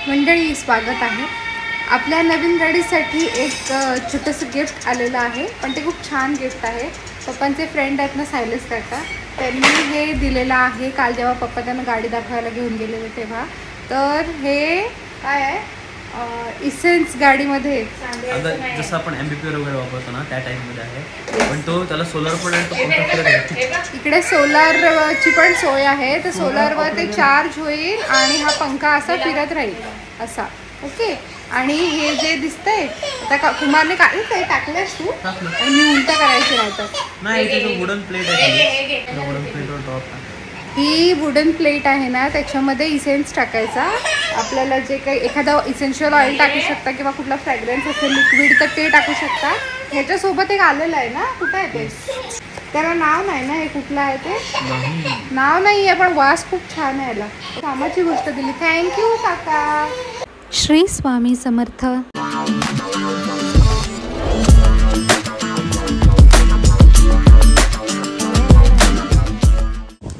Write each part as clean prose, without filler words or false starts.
मंडळी, स्वागत आहे आपल्या नवीन गाडीसाठी. एक छोटंसं गिफ्ट आलेलं आहे, पण ते खूप छान गिफ्ट आहे. पप्पांचे फ्रेंड आहेत ना, सायलेस काका, त्यांनी हे दिलेलं आहे काल जेव्हा पप्पा त्यांना गाडी दाखवायला घेऊन गेलेले तेव्हा. तर हे काय आहे, इसेन्स गाडीमध्ये जसं आपण MBPR वगैरे वापरतो ना त्या टाईपमध्ये आहे, पण तो त्याला सोलर पण आहे. इकडे सोलारची पण सोय आहे, तर सोलारवर ते चार्ज होईल आणि हा पंखा असा फिरत राहील असा. ओके. आणि हे जे दिसतंय आता कुमारने काय टाकलंस तू आणि मी उलटा करायचं राहतं. वुडन प्लेट आहे, वुडन प्लेटवर ड्रॉप. ही वुडन प्लेट आहे ना, त्याच्यामध्ये इसेन्स टाकायचा. आपल्याला जे काही एखादा इसेन्शियल ऑइल टाकू शकता किंवा कुठला फ्रॅग्रन्स असेल लिक्विड तर ते टाकू शकता. ह्याच्यासोबत एक आलेलं आहे ना, कुठं आहे ते, त्याला नाव नाही ना, हे कुठलं आहे ते नाव नाही आहे, पण वास खूप छान आहे. याला कामाची गोष्ट दिली. थँक्यू काका. श्री स्वामी समर्थ.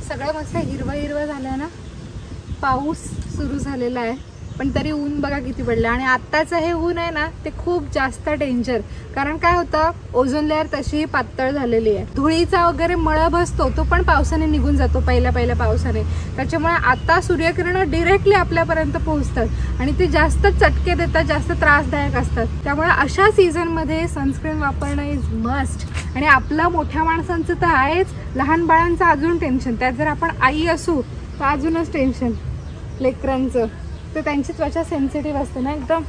सगळं मस्त हिरवं हिरवं झालं ना. पाऊस सुरू झालेला आहे, पण तरी ऊन बघा किती पडलं. आणि आत्ताचं हे ऊन आहे ना, ते खूप जास्त डेंजर. कारण काय होतं, ओझोन लेअर तशी पातळ झालेली आहे. धुळीचा वगैरे मळा बसतो, तो पण पावसाने निघून जातो पहिल्या पावसाने. त्याच्यामुळे आता सूर्यकिरणं डिरेक्टली आपल्यापर्यंत पोहोचतात आणि ते जास्त चटके देतात, जास्त त्रासदायक असतात. त्यामुळे अशा सीझनमध्ये सनस्क्रीन वापरणं इज मस्ट. आणि आपलं मोठ्या माणसांचं तर आहेच, लहान बाळांचं अजून टेन्शन. त्यात जर आपण आई असू तर अजूनच टेन्शन लेकरांचं. तर त्यांची त्वचा सेन्सिटिव्ह असते ना एकदम,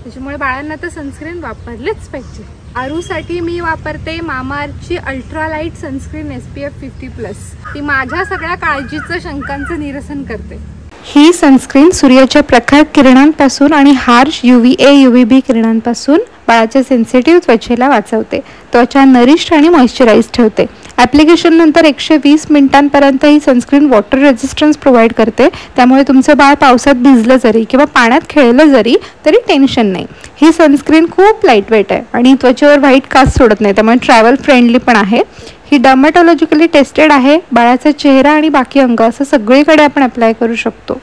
त्याच्यामुळे बाळांना तर सनस्क्रीन वापरलीच पाहिजे. आरूसाठी मी वापरते मामाअर्थची अल्ट्रालाइट सनस्क्रीन SPF 50+. ती माझ्या सगळ्या काळजीचं, शंकांचं निरसन करते. ही सनस्क्रीन सूर्याच्या प्रखर किरणांपासून आणि हार्श UVA UVB किरणांपासून बाळाच्या सेन्सिटिव्ह त्वचेला वाचवते. त्वचा नरिश्ड आणि मॉइश्चराइज ठेवते. ॲप्लिकेशन नंतर 120 मिनिटांपर्यंत ही सनस्क्रीन वॉटर रेझिस्टन्स प्रोव्हाइड करते. त्यामुळे तुमचं बाळ पावसात भिजलं जरी किंवा पाण्यात खेळलं जरी तरी टेन्शन नाही. ही सनस्क्रीन खूप लाईटवेट आहे आणि त्वचेवर व्हाईट कास्ट सोडत नाही, त्यामुळे ट्रॅव्हल फ्रेंडली पण आहे. ही डर्मॅटॉलॉजिकली टेस्टेड आहे. बाळाचा चेहरा आणि बाकी अंग असं सगळीकडे आपण अप्लाय करू शकतो.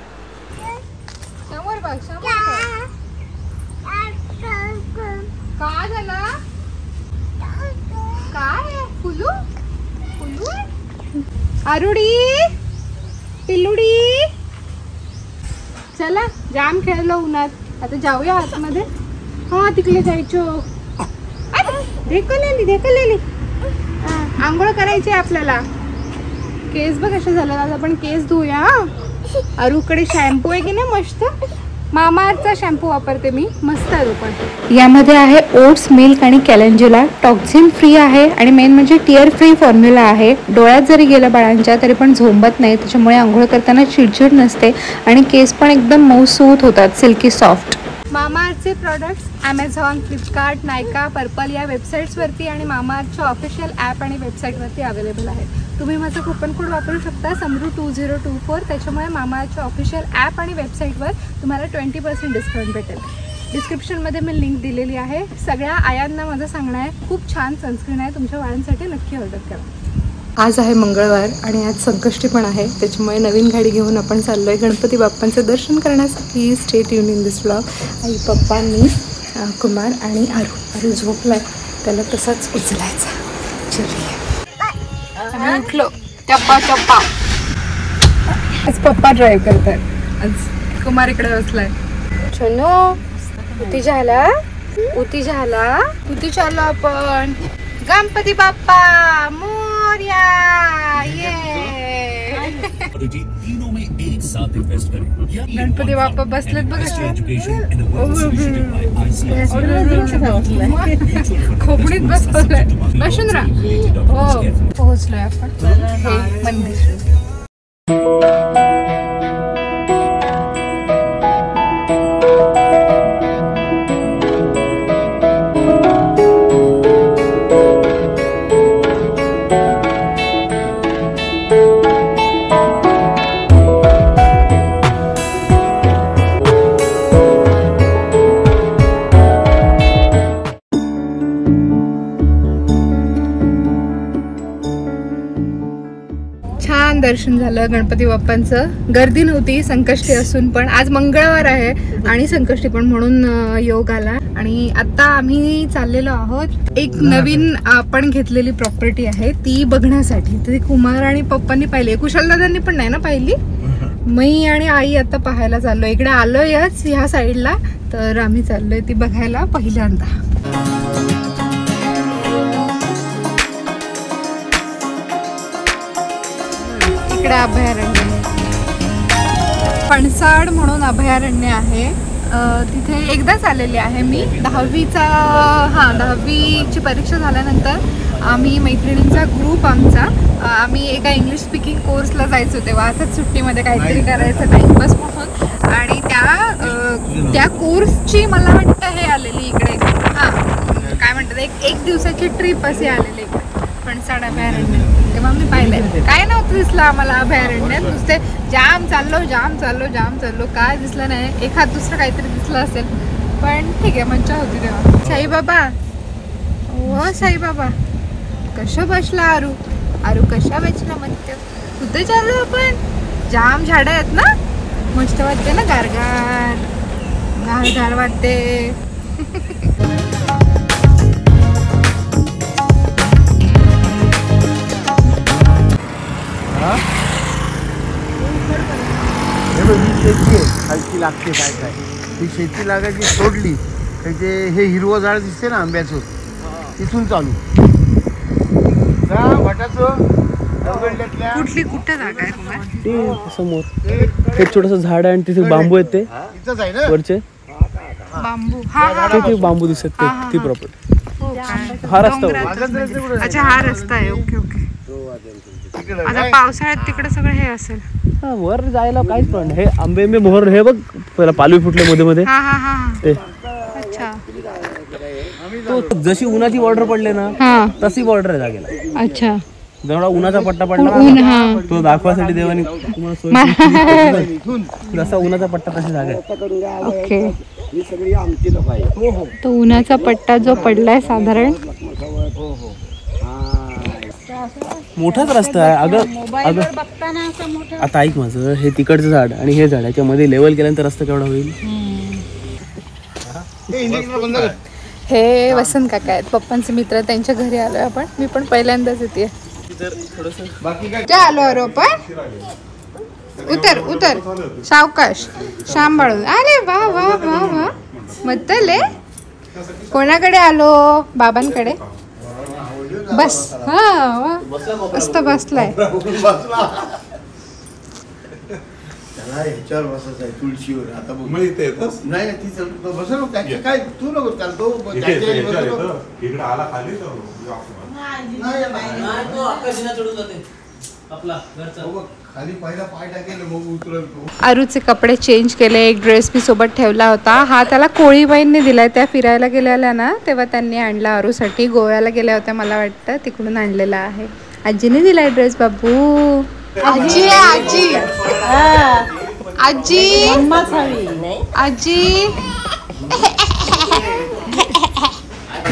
आरुडी पिल्लुडी, चला जाम खेळलो उन्हात, आता जाऊया आतमध्ये. हा तिकडे जायचो. ढेकलेली आंघोळ करायची आपल्याला. केस बघ कसे झाले, आज आपण केस धुया. आरूकडे शॅम्पू आहे की नाही मस्त, मामाअर्थचा शॅम्पू वापरते मी, मस्त आहे तो पण. यामध्ये आहे ओट्स, मिल्क आणि कॅलेंजुला. टॉक्झिन फ्री आहे आणि मेन म्हणजे टिअर फ्री फॉर्म्युला आहे. डोळ्यात जरी गेलं बाळांच्या तरी पण झोंबत नाही, त्याच्यामुळे आंघोळ करताना चिडचिड नसते आणि केस पण एकदम मऊसूत होतात, सिल्की सॉफ्ट. मामाअर्थचे प्रॉडक्ट्स ॲमेझॉन, फ्लिपकार्ट, नायका, पर्पल या वेबसाईट्सवरती आणि मामाअर्थच्या ऑफिशियल ॲप आणि वेबसाईटवरती अवेलेबल आहेत. तुम्ही माझं कुपन कोड वापरू शकता, समरू2024. त्याच्यामुळे मामाअर्थच्या ऑफिशियल ॲप आणि वेबसाईटवर तुम्हाला 20% डिस्काउंट भेटेल. डिस्क्रिप्शनमध्ये मी लिंक दिलेली आहे. सगळ्या आयांना माझं सांगणं आहे, खूप छान सनस्क्रीन आहे, तुमच्या बाळांसाठी नक्की ऑर्डर करा. आज आहे मंगळवार आणि आज संकष्टी पण आहे, त्याच्यामुळे नवीन गाडी घेऊन आपण चाललो आहे गणपती बाप्पांचं दर्शन करण्यासाठी. Stay tune in this vlog. आई, पप्पांनी, कुमार आणि आरू झोपलाय, त्याला तसाच उचलायचा. चलिये आम्ही उठलो. चप्पा आज पप्पा ड्राईव्ह करतात, आज कुमार इकडे बसलाय. चलो उती झाला आपण. गणपती बाप्पा मोरया. गणपती बाप्पा बसलेत बघ, खोपडीत बसवलंय. बसून राहा. हो, पोहोचलोय आपण हे मंदिर. दर्शन झालं गणपती बाप्पांचं. गर्दी नव्हती संकष्टी असून पण. आज मंगळवार आहे आणि संकष्टी पण म्हणून योग आला. आणि आता आम्ही चाललेलो आहोत एक नवीन आपण घेतलेली प्रॉपर्टी आहे ती बघण्यासाठी. ती कुमार आणि पप्पांनी पाहिली, कुशलदादांनी पण नाही ना पाहिली. मी आणि आई आता पाहायला चाललोय. इकडे आलोयच ह्या साईडला, तर आम्ही चाललोय ती बघायला पहिल्यांदा. इकडे अभयारण्य, फणसाड म्हणून अभयारण्य आहे. तिथे एकदाच आलेली आहे मी. 10वीची परीक्षा झाल्यानंतर आम्ही मैत्रिणींचा ग्रुप आम्ही एका इंग्लिश स्पीकिंग कोर्सला जायचो तेव्हा. असंच सुट्टीमध्ये काहीतरी करायचं टाइमपास म्हणून. आणि त्या कोर्सची मला वाटतं हे आलेली इकडे, काय म्हणतात एक दिवसाची ट्रिप अशी आलेली इकडे फणसाड अभयारण्य. तेव्हा मी पाहिलंय. काय नव्हतं दिसलं आम्हाला अभयारण्यात, नुसते जाम चाललो काय दिसलं नाही. एखाद दुसरं काहीतरी दिसलं असेल पण ठीक आहे, मज्जा होती तेव्हा. साईबाबा, ओ साईबाबा कशा बसला आरू कशा बसला म्हणते. कुठे चाललो आपण? जाम झाडं आहेत ना, मस्त वाटते ना, गार वाटते. शेती आहे खालची लागते काय ती शेती लागायची सोडली म्हणजे हे हिरवं झाड दिसते ना आंब्याचं, तिथून चालू कुठे जागा आहे ते समोर एक छोटस झाड आहे आणि तिथे बांबू आहेत ते इथंच आहे ना वरचे बांबू. ते बांबू दिसत ती प्रॉपर्टी. हा रस्ता. अच्छा हा रस्ता आहे. ओके. आता पावसाळ्यात तिकडे सगळं हे असेल. वर जायला काहीच प्रॉब्लेम. हे आंबे मोहर हे बघ पहिला पालवी फुटले मध्ये ते. अच्छा. तो जशी उन्हाची बॉर्डर पडले ना तशी बॉर्डर आहे जागेला. अच्छा. जेवढा उन्हाचा पट्टा पडला तो दाखवासाठी देवानी जसा उन्हाचा पट्टा तशी जागा आहे. ओके. तो उन्हाचा पट्टा जो पडलाय साधारण मोठाच रस्ता आहे. अगं आता ऐक माझं, हे तिकडचं झाड आणि हे झाड याच्यामध्ये लेवल केल्यानंतर रस्ता केवढा होईल. हे वसंत काका आहेत पप्पांचे मित्र, त्यांच्या घरी आलोय आपण. मी पण पहिल्यांदाच येते. आलो आपण. उतर सावकाश सांभाळून. अरे वा वा वा वा मतले. कोणाकडे आलो? बाबांकडे. बस. हा मस्त बसलाय. ह्याच्यावर बसायचं आहे तुळशीवर. आता नाही बसल काय तू नको चालतो खाली पहिला पाय टाकेल मग उतरतो. आरूचे कपडे चेंज केले, एक ड्रेस मी सोबत ठेवला होता. हा त्याला कोळीबाईंनी दिलाय. त्या फिरायला गेलेल्या ना तेव्हा त्यांनी आणला आरूसाठी. गोव्याला गेल्या होत्या मला वाटतं, तिकडून आणलेला आहे. आजीने दिलाय ड्रेस. बाबू आजी आजी आजी आजी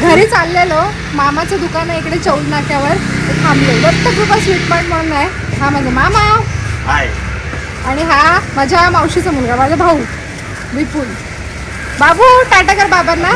घरी चाललेलो. मामाचं दुकान आहे इकडे चौल नाक्यावर, थांबलो. दत्त कृपा स्वीट मार्ट म्हणून आहे. हा माझा मामा आणि हा माझ्या मावशीचा मुलगा, माझा भाऊ विपुल. बाबू टाटा कर बाबांना.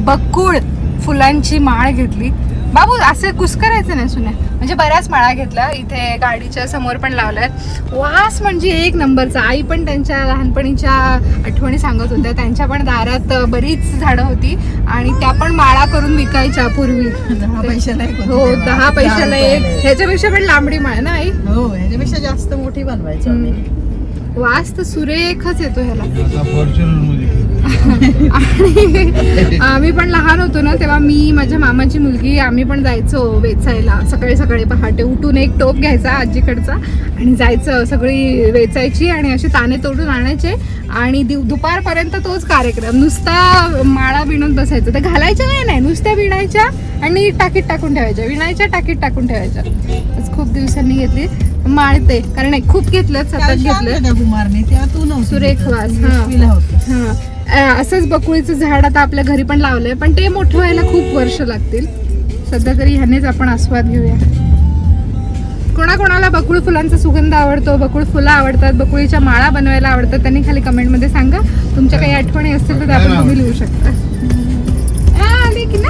बकुळ फुलांची माळ घेतली. बाबू असे कुस्करायचं नाही सुने, म्हणजे बऱ्याच माळा घेतल्या. इथे गाडीच्या समोर पण लावल्यात. वास म्हणजे एक नंबरचा. आई पण त्यांच्या लहानपणीच्या आठवणी सांगत होत्या. त्यांच्या पण दारात बरीच झाडं होती आणि त्या पण माळा करून विकायच्या पूर्वी. 10 पैशाला एक. हो 10 पैशाला एक. ह्याच्यापेक्षा पण लांबडी माळ ना आई? हो ह्याच्यापेक्षा जास्त मोठी बनवायची. वास तर सुरेखच येतो ह्याला. आणि आम्ही पण लहान होतो ना तेव्हा मी, माझ्या मामाची मुलगी, आम्ही पण जायचो वेचायला. सकाळी सकाळी पहाटे उठून एक टोप घ्यायचा आजीकडचा आणि जायचं. सगळी वेचायची आणि असे ताने तोडून आणायचे आणि दुपारपर्यंत तोच कार्यक्रम. नुसता माळा विणत बसायचं. ते घालायच्या नाही, नुसत्या विणायच्या आणि टाकीत टाकून ठेवायच्या. विणायच्या टाकीत टाकून ठेवायच्या. खूप दिवसांनी घेतली माळते, कारण खूप घेतलं, सतत घेतलं. कुमारने तेव्हा तू नव्हती. सुरेख वास. हा असंच बकुळीचं झाड आता आपल्या घरी पण लावलंय, पण ते मोठं व्हायला खूप वर्ष लागतील. सध्या तरी ह्यानेच आपण आस्वाद घेऊया. कोणाकोणाला बकुळ फुलांचा सुगंध आवडतो, बकुळ फुलं आवडतात, बकुळीच्या माळा बनवायला आवडतात, त्यांनी खाली कमेंटमध्ये सांगा. तुमच्या काही आठवणी असतील तर आपण तुम्ही लिहू शकता. आले की ना.